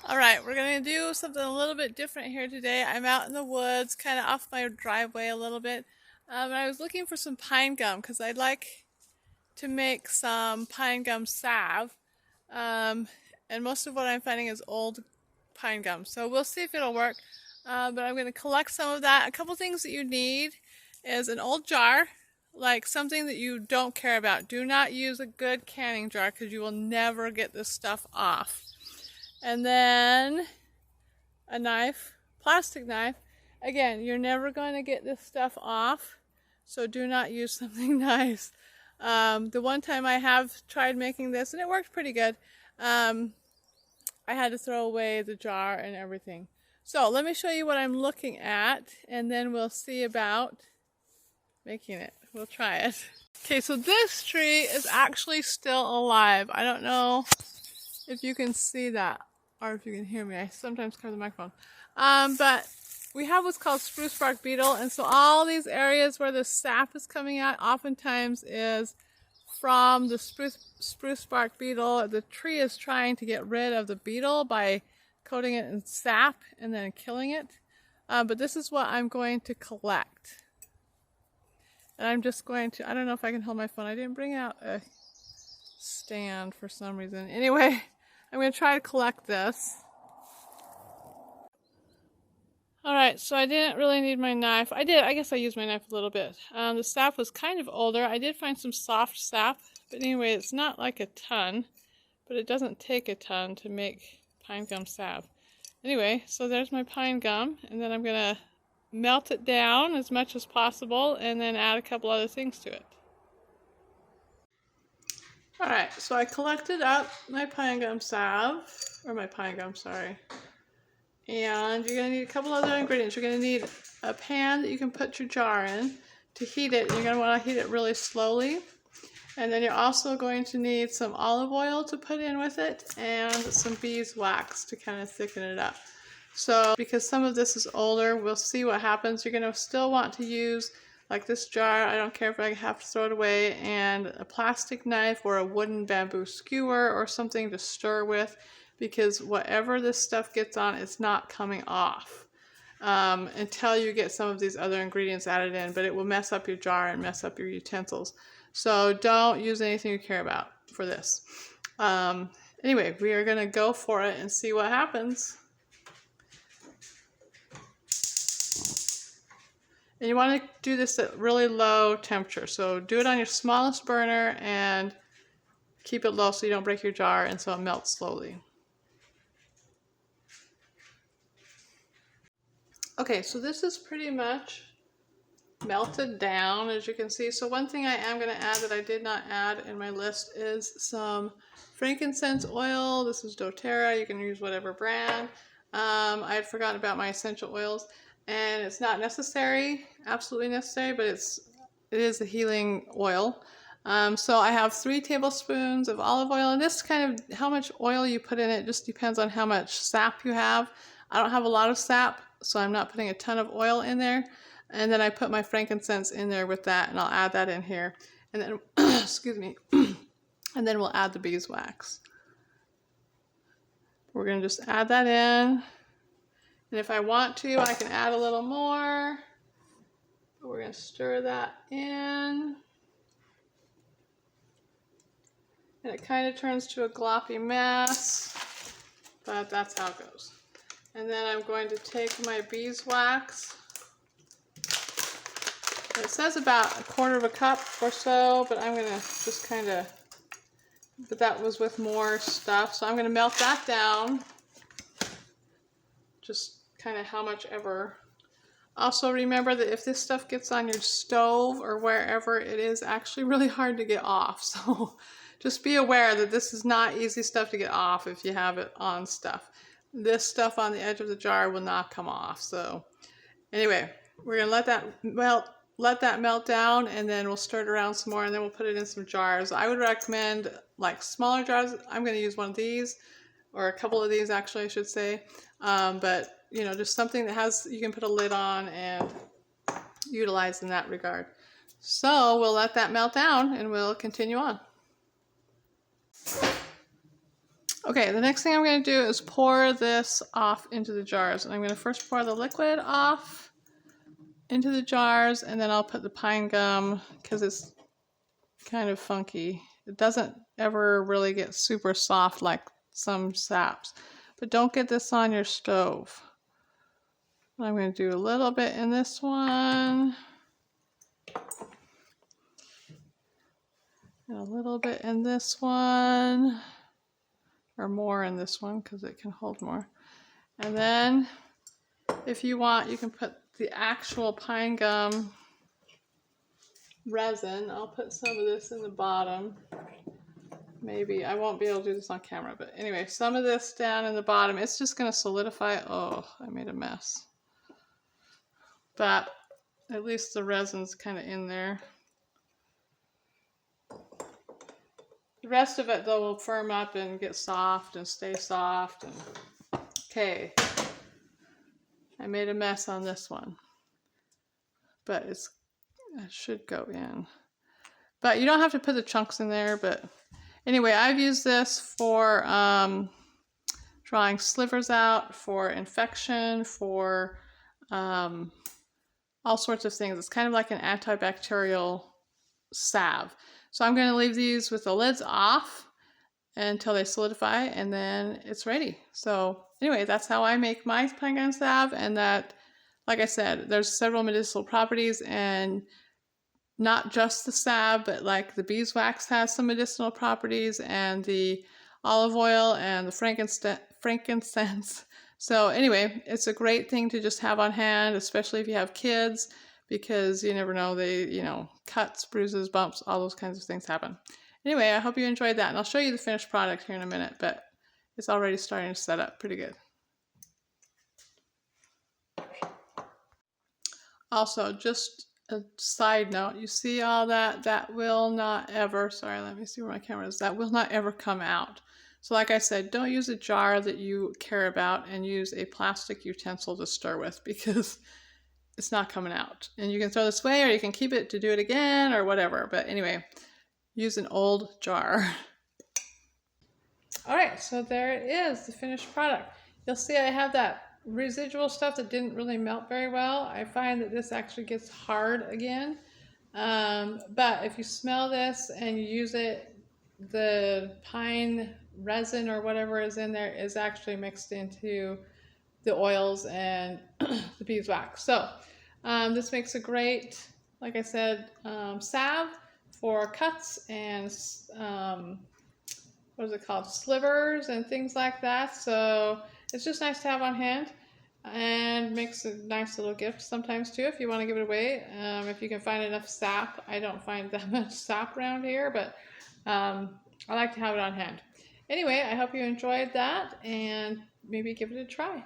All right, we're going to do something a little bit different here today. I'm out in the woods, kind of off my driveway a little bit. And I was looking for some pine gum because I'd like to make some pine gum salve. Um, and most of what I'm finding is old pine gum. So we'll see if it'll work. But I'm going to collect some of that. A couple things that you need is an old jar, like something that you don't care about. Do not use a good canning jar because you will never get this stuff off. And then a knife, plastic knife. Again, you're never going to get this stuff off, so do not use something nice. The one time I have tried making this, and it worked pretty good, I had to throw away the jar and everything. So let me show you what I'm looking at, and then we'll see about making it. We'll try it. Okay, so this tree is actually still alive. I don't know if you can see that or if you can hear me. I sometimes cover the microphone. But we have what's called spruce bark beetle, and so all these areas where the sap is coming out oftentimes is from the spruce bark beetle. The tree is trying to get rid of the beetle by coating it in sap and then killing it. But this is what I'm going to collect. And I'm just going to, I don't know if I can hold my phone. I didn't bring out a stand for some reason. Anyway, I'm going to try to collect this. Alright, so I didn't really need my knife. I guess I used my knife a little bit. The sap was kind of older. I did find some soft sap, but anyway, it's not like a ton, but it doesn't take a ton to make pine gum salve. Anyway, so there's my pine gum, and then I'm going to melt it down as much as possible and then add a couple other things to it. Alright, so I collected up my pine gum salve, or my pine gum, sorry. And you're going to need a couple other ingredients. You're going to need a pan that you can put your jar in to heat it. You're going to want to heat it really slowly. And then you're also going to need some olive oil to put in with it and some beeswax to kind of thicken it up. So because some of this is older, we'll see what happens. You're going to still want to use like this jar. I don't care if I have to throw it away, and a plastic knife or a wooden bamboo skewer or something to stir with, because whatever this stuff gets on, it's not coming off until you get some of these other ingredients added in, but it will mess up your jar and mess up your utensils. So don't use anything you care about for this. Anyway, we are going to go for it and see what happens. And you want to do this at really low temperature. So do it on your smallest burner and keep it low so you don't break your jar and so it melts slowly. Okay, so this is pretty much melted down, as you can see. So one thing I am going to add that I did not add in my list is some frankincense oil. This is doTERRA. You can use whatever brand. I had forgotten about my essential oils, and it's not necessary, absolutely necessary, but it is a healing oil. So I have 3 tablespoons of olive oil, and this kind of, how much oil you put in it just depends on how much sap you have. I don't have a lot of sap, so I'm not putting a ton of oil in there. And then I put my frankincense in there with that, and I'll add that in here. And then, excuse me, and then we'll add the beeswax. We're going to just add that in. And if I want to, I can add a little more. We're going to stir that in. And it kind of turns to a gloppy mess, but that's how it goes. And then I'm going to take my beeswax. It says about 1/4 cup or so, but I'm going to just kind of, but that was with more stuff. So I'm going to melt that down. Just kind of how much ever. Also remember that if this stuff gets on your stove or wherever, it is actually really hard to get off. So just be aware that this is not easy stuff to get off if you have it on stuff. This stuff on the edge of the jar will not come off. So anyway, we're going to let that melt down, and then we'll stir it around some more, and then we'll put it in some jars. I would recommend like smaller jars. I'm going to use one of these, or a couple of these actually, I should say. But you know, just something that has, you can put a lid on and utilize in that regard. So we'll let that melt down and we'll continue on. Okay, the next thing I'm going to do is pour this off into the jars. And I'm going to first pour the liquid off into the jars, and then I'll put the pine gum because it's kind of funky. It doesn't ever really get super soft like some saps. But don't get this on your stove. I'm going to do a little bit in this one. And a little bit in this one. Or more in this one because it can hold more. And then if you want, you can put the actual pine gum resin. I'll put some of this in the bottom. Maybe I won't be able to do this on camera, but anyway, some of this down in the bottom. It's just going to solidify. Oh, I made a mess. But at least the resin's kind of in there. The rest of it, though, will firm up and get soft and stay soft. And okay, I made a mess on this one, but it should go in. But you don't have to put the chunks in there. But anyway, I've used this for drawing slivers out, for infection, for all sorts of things. It's kind of like an antibacterial salve. So I'm going to leave these with the lids off until they solidify, and then it's ready. So anyway, that's how I make my pine gum salve. And that, like I said, there's several medicinal properties, and not just the salve, but like the beeswax has some medicinal properties, and the olive oil and the frankincense. So anyway, it's a great thing to just have on hand, especially if you have kids, because you never know, cuts, bruises, bumps, all those kinds of things happen. Anyway, I hope you enjoyed that, and I'll show you the finished product here in a minute, but it's already starting to set up pretty good. Also, just a side note, you see all that? That will not ever, sorry, let me see where my camera is. That will not ever come out. So like I said, don't use a jar that you care about, and use a plastic utensil to stir with, because it's not coming out. And you can throw this away, or you can keep it to do it again, or whatever. But anyway, use an old jar. All right, so there it is, the finished product. You'll see I have that residual stuff that didn't really melt very well. I find that this actually gets hard again. But if you smell this and you use it, the pine resin or whatever is in there is actually mixed into the oils and the beeswax. So this makes a great, like I said, salve for cuts and what is it called, slivers and things like that. So it's just nice to have on hand, and makes a nice little gift sometimes too if you want to give it away. If you can find enough sap. I don't find that much sap around here, but I like to have it on hand. Anyway, I hope you enjoyed that, and maybe give it a try.